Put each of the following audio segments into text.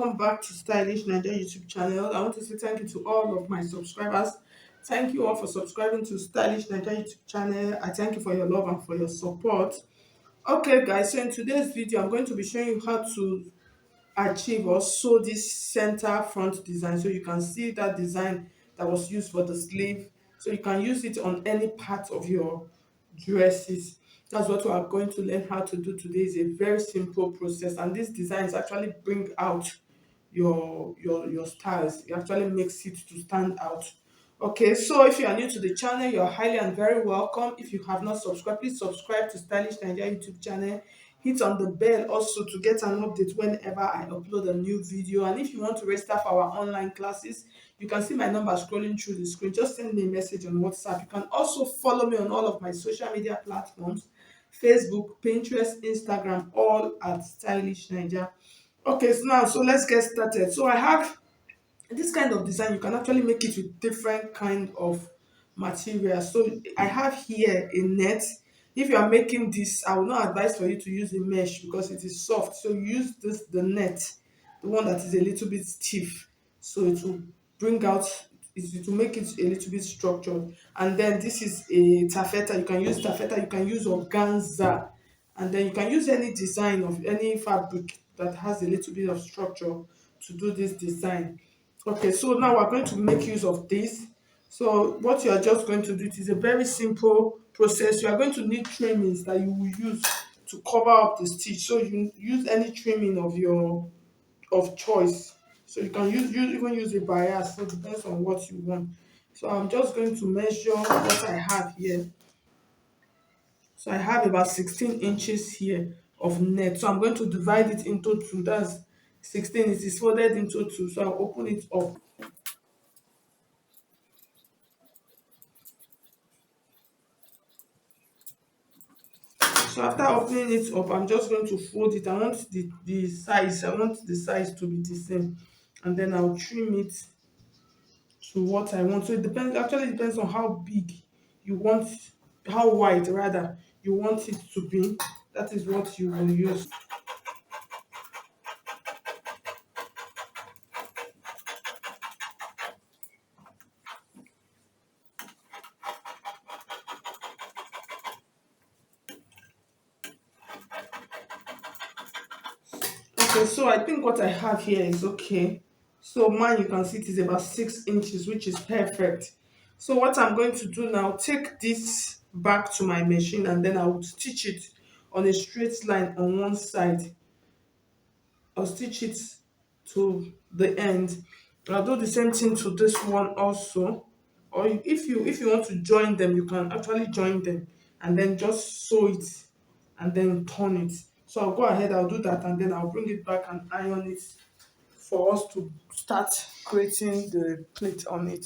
welcome back to Stylish Naija YouTube channel. I want to say thank you to all of my subscribers. Thank you all for subscribing to Stylish Naija YouTube channel. I thank you for your love and for your support. Okay, guys, so in today's video, I'm going to be showing you how to achieve or sew this center front design. So you can see that design that was used for the sleeve. So you can use it on any part of your dresses. That's what we are going to learn how to do today. Is a very simple process, and these designs actually bring out your styles. It actually makes it to stand out. Okay, so if you are new to the channel, you're highly and very welcome. If you have not subscribed, please subscribe to Stylish Nigeria YouTube channel. Hit on the bell also to get an update whenever I upload a new video. And if you want to register for our online classes, you can see my number scrolling through the screen. Just send me a message on WhatsApp. You can also follow me on all of my social media platforms: Facebook, Pinterest, Instagram, all at Stylish Nigeria. Okay, so let's get started. So I have this kind of design. You can actually make it with different kind of materials. So I have here a net. If you are making this, I will not advise for you to use a mesh because it is soft. So you use the net, the one that is a little bit stiff, so it will bring out, it will make it a little bit structured. And then this is a taffeta. You can use taffeta, you can use organza, and then you can use any design of any fabric that has a little bit of structure to do this design. Okay, so now we're going to make use of this. So what you are just going to do, it is a very simple process. You are going to need trimmings that you will use to cover up the stitch. So you use any trimming of your of choice. So you can even use a bias. So it depends on what you want. So I'm just going to measure what I have here. So I have about 16 inches here of net. So I'm going to divide it into two. That's 16. It is folded into two. So I'll open it up. So after opening it up, I'm just going to fold it. I want the size to be the same. And then I'll trim it to what I want. So it depends on how big you want, how wide rather you want it to be. That is what you will use. Okay, so I think what I have here is okay. So mine, you can see it is about 6 inches, which is perfect. So what I'm going to do now, take this back to my machine, and then I will stitch it on a straight line on one side. I'll stitch it to the end. I'll do the same thing to this one also. Or if you want to join them, you can actually join them and then just sew it and then turn it. So I'll go ahead, I'll do that, and then I'll bring it back and iron it for us to start creating the plate on it.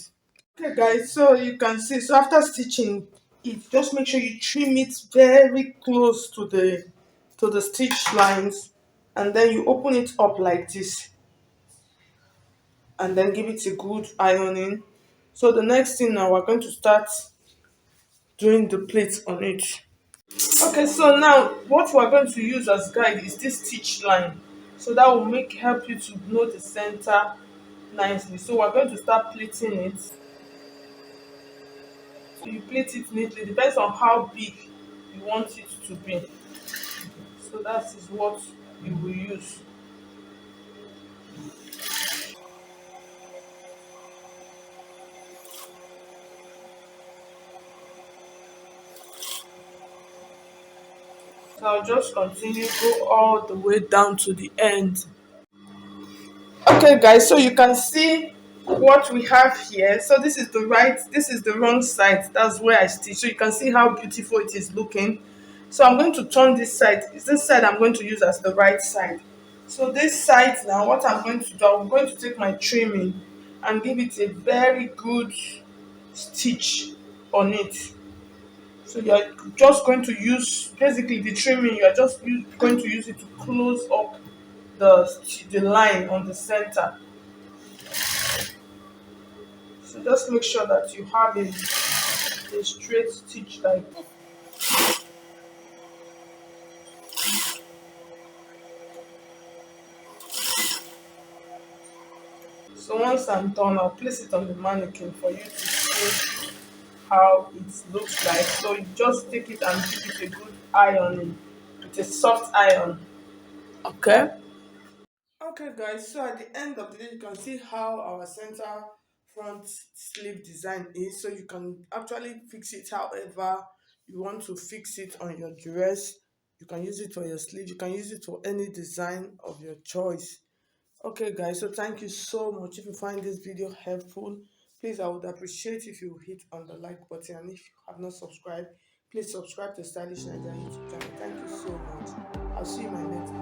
Okay, guys, so you can see, so after stitching it, just make sure you trim it very close to the stitch lines, and then you open it up like this, and then give it a good ironing. So the next thing now, we're going to start doing the plates on it. Okay, so now what we're going to use as guide is this stitch line. So that will help you to know the center nicely. So we're going to start pleating it. So you plait it neatly, depends on how big you want it to be. So that is what you will use. So I'll just continue, go all the way down to the end. Okay, guys, so you can see what we have here. So this is the right, this is the wrong side. That's where I stitch. So you can see how beautiful it is looking. So I'm going to turn this side. Is this side I'm going to use as the right side. So this side now, what I'm going to do, I'm going to take my trimming and give it a very good stitch on it. So you're just going to use basically the trimming. You are just going to use it to close up the line on the center. So just make sure that you have a straight stitch like. So once I'm done, I'll place it on the mannequin for you to see how it looks like. So you just take it and give it a good ironing with a soft iron. Okay. Okay, guys. So at the end of the day, you can see how our center front sleeve design is. So you can actually fix it however you want to fix it on your dress. You can use it for your sleeve. You can use it for any design of your choice. Okay, guys, so thank you so much. If you find this video helpful, please, I would appreciate if you hit on the like button. And if you have not subscribed, please subscribe to Stylish Naija YouTube channel. Thank you so much. I'll see you in my next